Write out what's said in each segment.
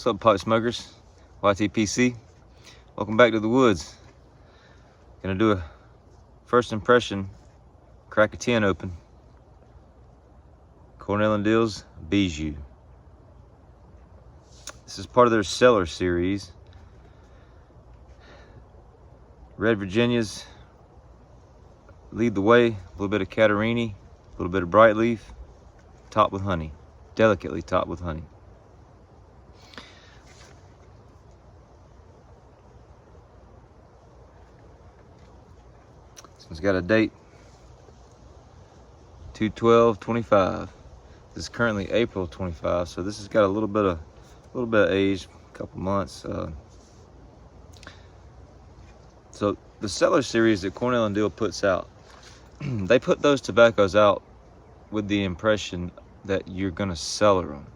What's up, pipe smokers? YTPC. Welcome back to the woods. Gonna do a first impression, crack a 10 open. Cornell and Diehl's Bijou. This is part of their cellar series. Red Virginias lead the way. A little bit of Catarini, a little bit of bright leaf, topped with honey, delicately topped with honey. This one's got a date, 2/12/25. This is currently April 25, so this has got a little bit of age, a couple months. So the cellar series that Cornell and Diehl puts out, they put those tobaccos out with the impression that you're gonna cellar them,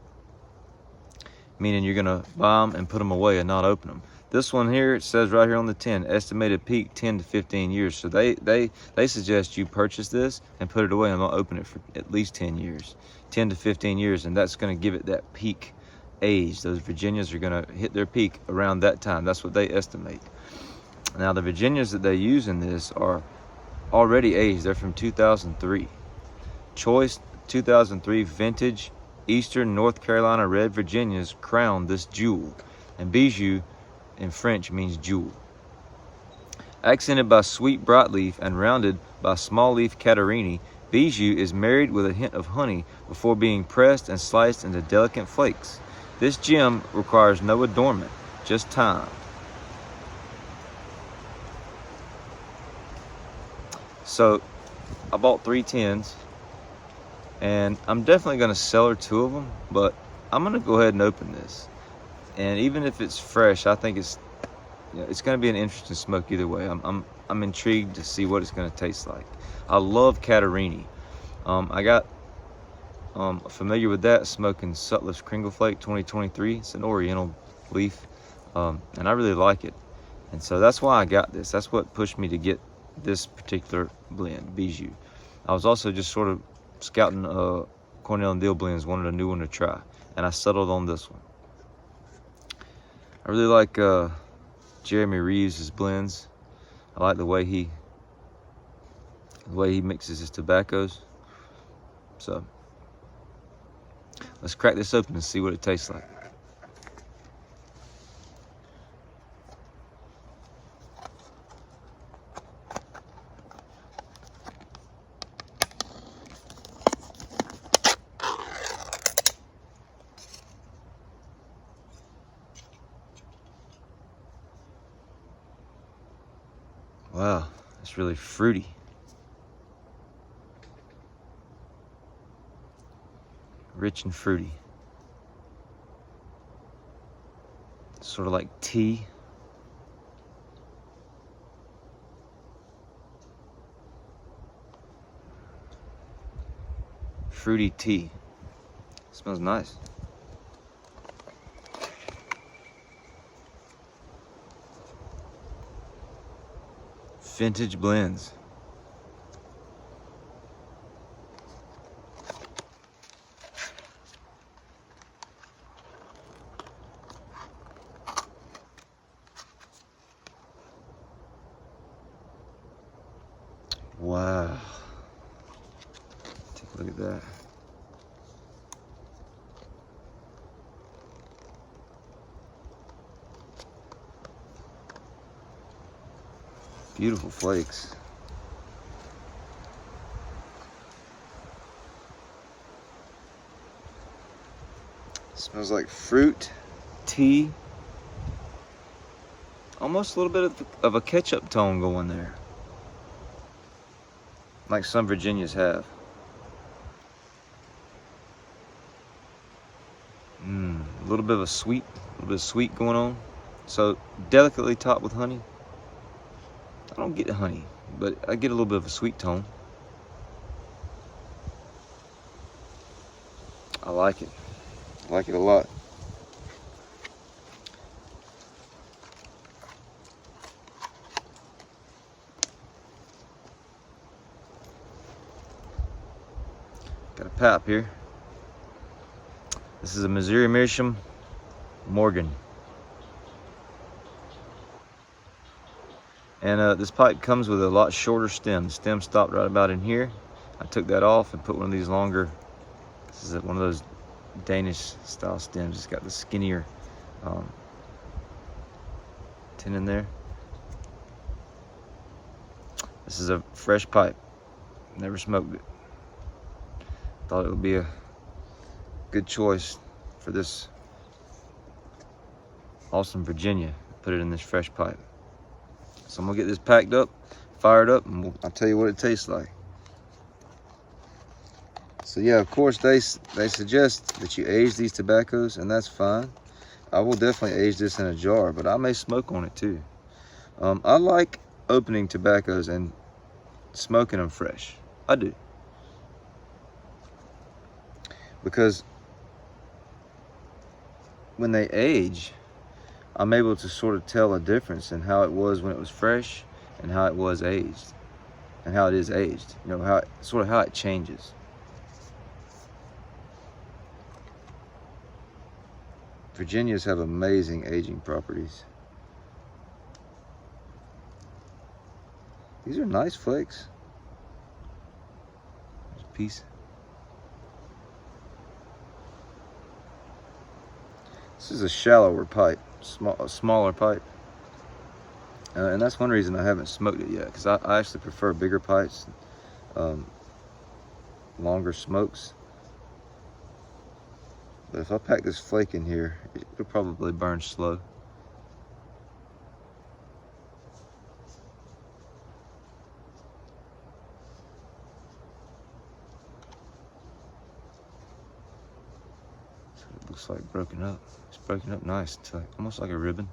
meaning you're gonna buy them and put them away and not open them. This one here, it says right here on the tin, estimated peak 10 to 15 years. So they suggest you purchase this and put it away and not open it for at least 10 years, 10 to 15 years, and that's gonna give it that peak age. Those Virginias are gonna hit their peak around that time. That's what they estimate. Now the Virginias that they use in this are already aged. They're from 2003. Choice 2003 vintage Eastern North Carolina Red Virginias crown this jewel. And Bijou in French means jewel. Accented by sweet broadleaf and rounded by small leaf Catarini, Bijou is married with a hint of honey before being pressed and sliced into delicate flakes. This gem requires no adornment, just time. So I bought 3 tins, and I'm definitely going to cellar 2 of them, but I'm going to go ahead and open this. And even if it's fresh, I think it's going to be an interesting smoke either way. I'm intrigued to see what it's going to taste like. I love Catarini. I got familiar with that smoking Sutliff's Kringle Flake 2023. It's an Oriental leaf, and I really like it. And so that's why I got this. That's what pushed me to get this particular blend, Bijou. I was also just sort of scouting Cornell and Diehl blends, wanted a new one to try, and I settled on this one. I really like Jeremy Reeves' blends. I like the way he mixes his tobaccos. So let's crack this open and see what it tastes like. Wow, it's really fruity. Rich and fruity. Sort of like tea. Fruity tea. Smells nice. Vintage blends. Wow. Take a look at that. Beautiful flakes. Smells like fruit, tea, almost a little bit of a ketchup tone going there, like some Virginias have. A little bit of sweet going on. So delicately topped with honey. I don't get honey, but I get a little bit of a sweet tone. I like it. I like it a lot. Got a pap here. This is a Missouri Meerschaum Morgan. And this pipe comes with a lot shorter stem. The stem stopped right about in here. I took that off and put one of these longer. This is one of those Danish style stems. It's got the skinnier tin in there. This is a fresh pipe. Never smoked it. Thought it would be a good choice for this awesome Virginia. Put it in this fresh pipe. So I'm gonna get this packed up, fired up, and I'll tell you what it tastes like. So yeah, of course they suggest that you age these tobaccos, and that's fine. I will definitely age this in a jar, but I may smoke on it too. I like opening tobaccos and smoking them fresh. I do. Because when they age, I'm able to sort of tell a difference in how it was when it was fresh and how it was aged and how it is aged. You know, how it changes. Virginias have amazing aging properties. These are nice flakes. There's a piece. This is a shallower pipe, a smaller pipe. And that's one reason I haven't smoked it yet, because I actually prefer bigger pipes, longer smokes. But if I pack this flake in here, it'll probably burn slow. So it looks like broken up. It's broken up nice. It's like, almost like a ribbon.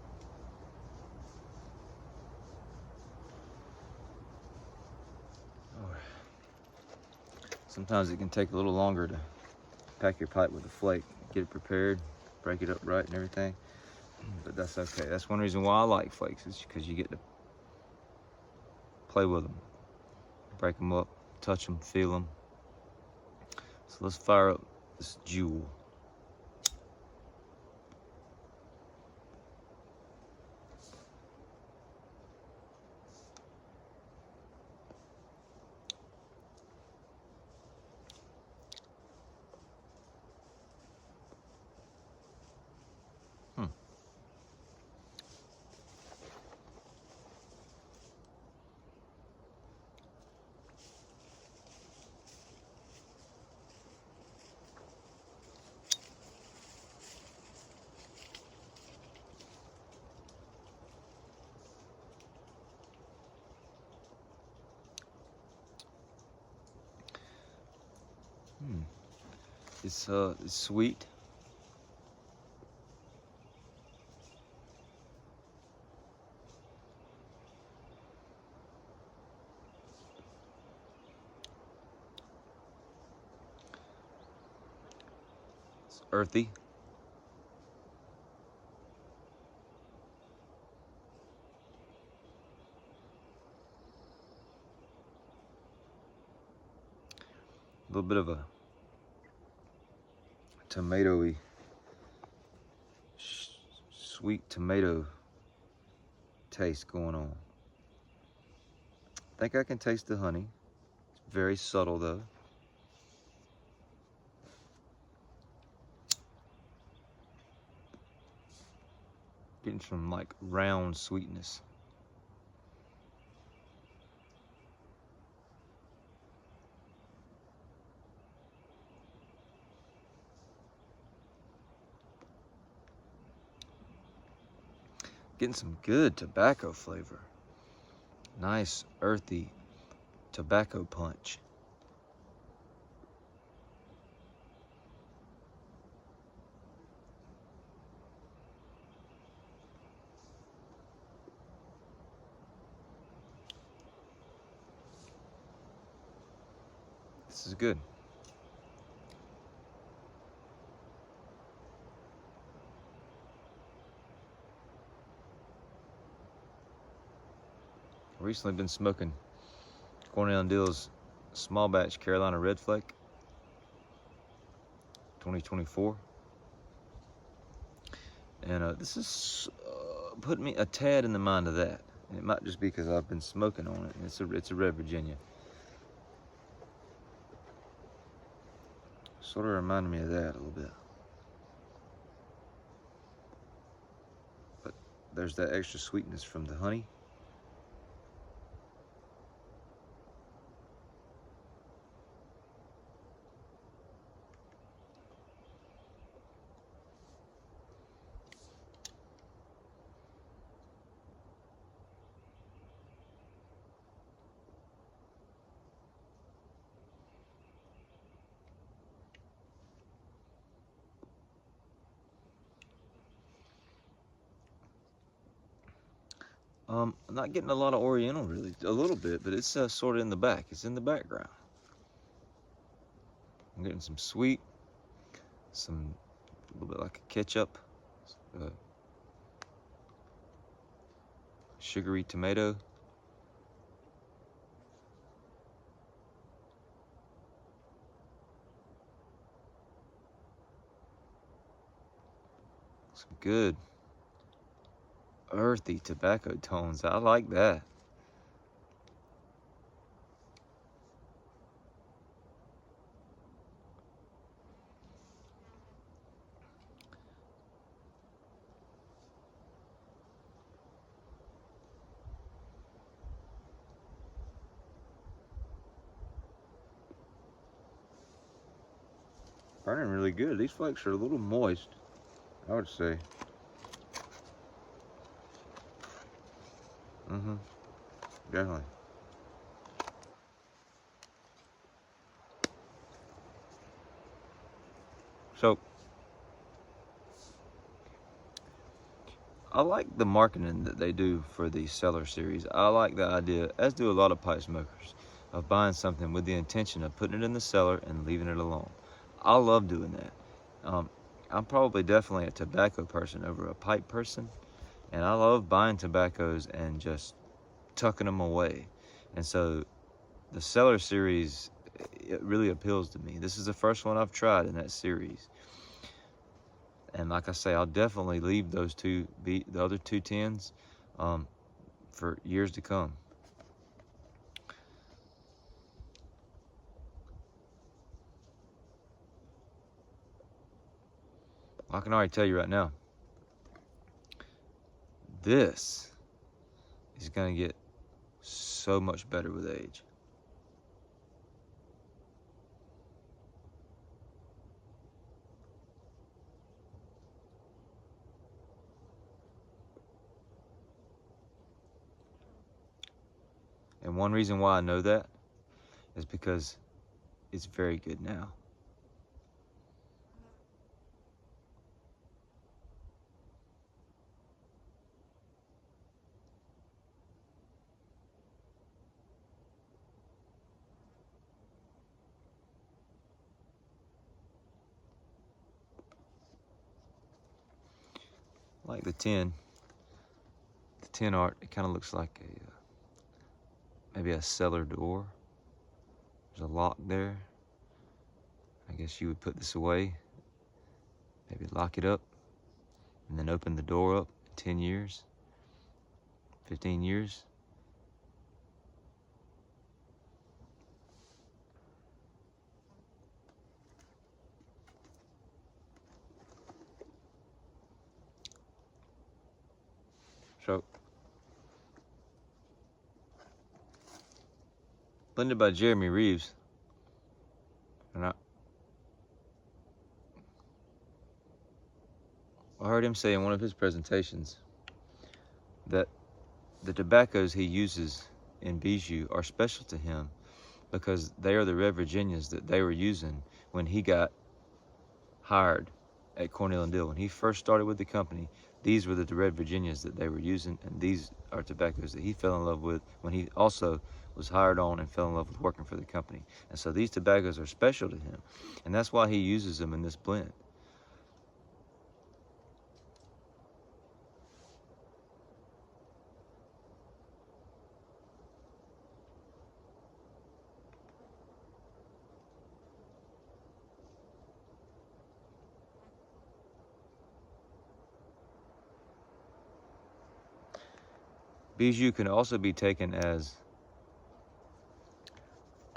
Sometimes it can take a little longer to pack your pipe with a flake, get it prepared, break it up right and everything, but that's okay. That's one reason why I like flakes, is because you get to play with them, break them up, touch them, feel them. So let's fire up this Diehl. It's sweet. It's earthy. A little bit of a tomatoey, sweet tomato taste going on. I think I can taste the honey. It's very subtle though. Getting some like round sweetness. Getting some good tobacco flavor. Nice earthy tobacco punch. This is good. Recently been smoking Cornell and Diehl's small batch Carolina Red Flake 2024. And this is putting me a tad in the mind of that. And it might just be because I've been smoking on it. And it's a red Virginia. Sort of reminded me of that a little bit. But there's that extra sweetness from the honey. I'm not getting a lot of Oriental really, a little bit, but it's sort of in the back. It's in the background. I'm getting some sweet, a little bit like a ketchup, sugary tomato. Some good earthy tobacco tones. I like that. Burning really good. These flakes are a little moist, I would say. Definitely. So, I like the marketing that they do for the Cellar series. I like the idea, as do a lot of pipe smokers, of buying something with the intention of putting it in the cellar and leaving it alone. I love doing that. I'm probably definitely a tobacco person over a pipe person, and I love buying tobaccos and just tucking them away. And so the Cellar series, it really appeals to me. This is the first one I've tried in that series. And like I say, I'll definitely leave those the other 210s for years to come. I can already tell you right now, this is going to get so much better with age. And one reason why I know that is because it's very good now. Like the tin art, it kind of looks like maybe a cellar door. There's a lock there. I guess you would put this away, maybe lock it up, and then open the door up in 10 years, 15 years. So, blended by Jeremy Reeves. And I heard him say in one of his presentations that the tobaccos he uses in Bijou are special to him because they are the red Virginias that they were using when he got hired at Cornell and Diehl. When he first started with the company, these were the red Virginias that they were using, and these are tobaccos that he fell in love with when he also was hired on and fell in love with working for the company. And so these tobaccos are special to him, and that's why he uses them in this blend. Bijou can also be taken as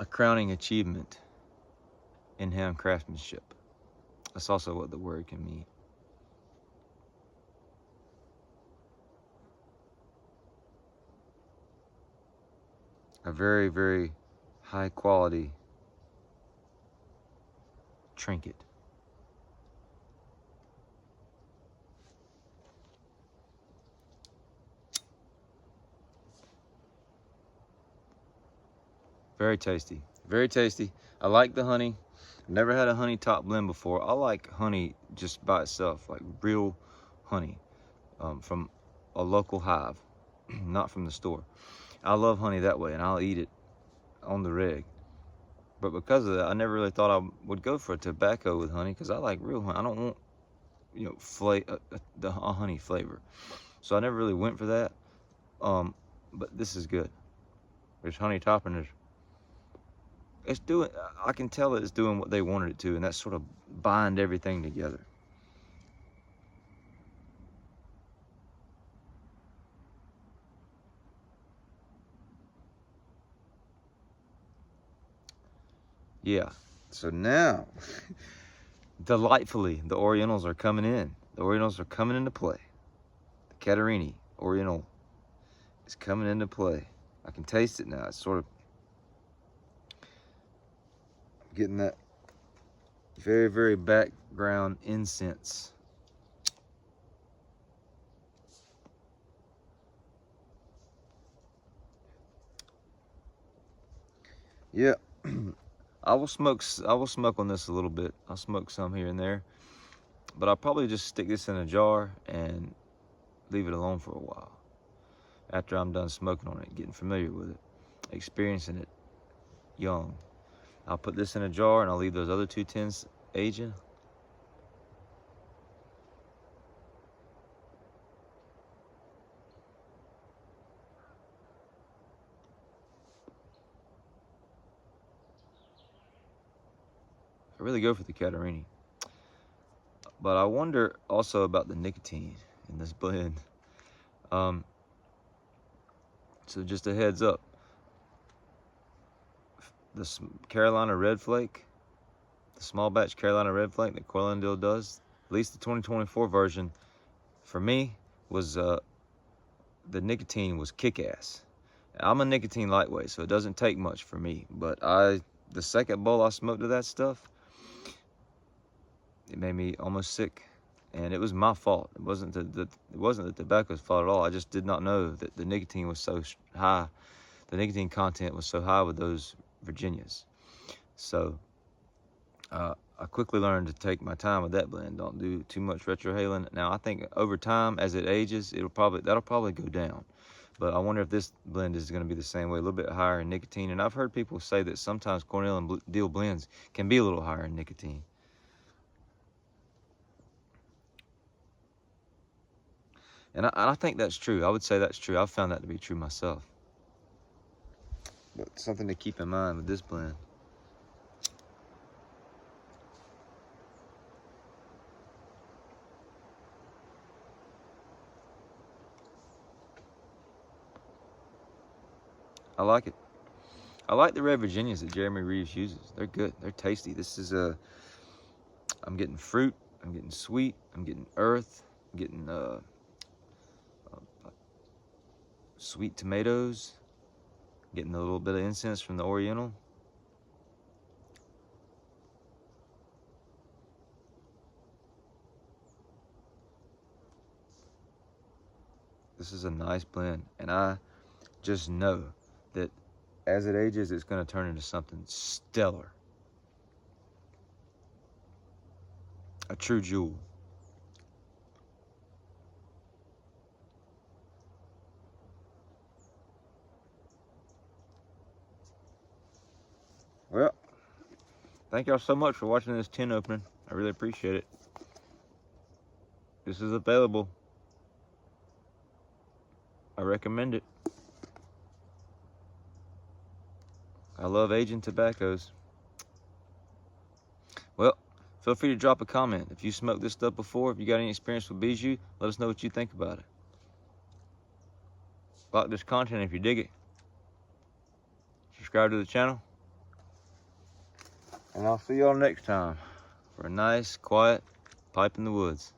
a crowning achievement in hand craftsmanship. That's also what the word can mean. A very, very high quality trinket. Very tasty. Very tasty. I like the honey. Never had a honey top blend before. I like honey just by itself, like real honey from a local hive, not from the store. I love honey that way, and I'll eat it on the reg. But because of that, I never really thought I would go for a tobacco with honey, because I like real honey. I don't want, you know, the honey flavor. So I never really went for that. But this is good. This honey topping is, it's doing, I can tell that it's doing what they wanted it to, and that's sort of bind everything together. Yeah, so now, delightfully, the Orientals are coming in. The Orientals are coming into play. The Catarini Oriental is coming into play. I can taste it now. It's sort of getting that very, very background incense. Yeah. I will smoke on this a little bit. I'll smoke some here and there, but I'll probably just stick this in a jar and leave it alone for a while after I'm done smoking on it, getting familiar with it, experiencing it young. I'll put this in a jar and I'll leave those other 2 tins aging. I really go for the Catarini. But I wonder also about the nicotine in this blend. So just a heads up. This Carolina Red Flake, the small batch Carolina Red Flake that Cornell and Diehl does, at least the 2024 version, for me, was the nicotine was kick-ass. I'm a nicotine lightweight, so it doesn't take much for me. But the second bowl I smoked of that stuff, it made me almost sick, and it was my fault. It wasn't the tobacco's fault at all. I just did not know that the nicotine was so high. The nicotine content was so high with those Virginias. So I quickly learned to take my time with that blend. Don't do too much retrohaling. Now I think over time, as it ages, that'll probably go down. But I wonder if this blend is going to be the same way, a little bit higher in nicotine. And I've heard people say that sometimes Cornell and Diehl blends can be a little higher in nicotine. And I think that's true. I would say that's true. I've found that to be true myself. But something to keep in mind with this blend. I like it. I like the red Virginias that Jeremy Reeves uses. They're good. They're tasty. This is I'm getting fruit. I'm getting sweet. I'm getting earth. I'm getting sweet tomatoes. Getting a little bit of incense from the Oriental. This is a nice blend, and I just know that as it ages, it's going to turn into something stellar. A true jewel. Well, thank y'all so much for watching this tin opening. I really appreciate it. This is available. I recommend it. I love aging tobaccos. Well, feel free to drop a comment. If you smoked this stuff before, if you got any experience with Bijou, let us know what you think about it. Like this content if you dig it. Subscribe to the channel. And I'll see y'all next time for a nice, quiet pipe in the woods.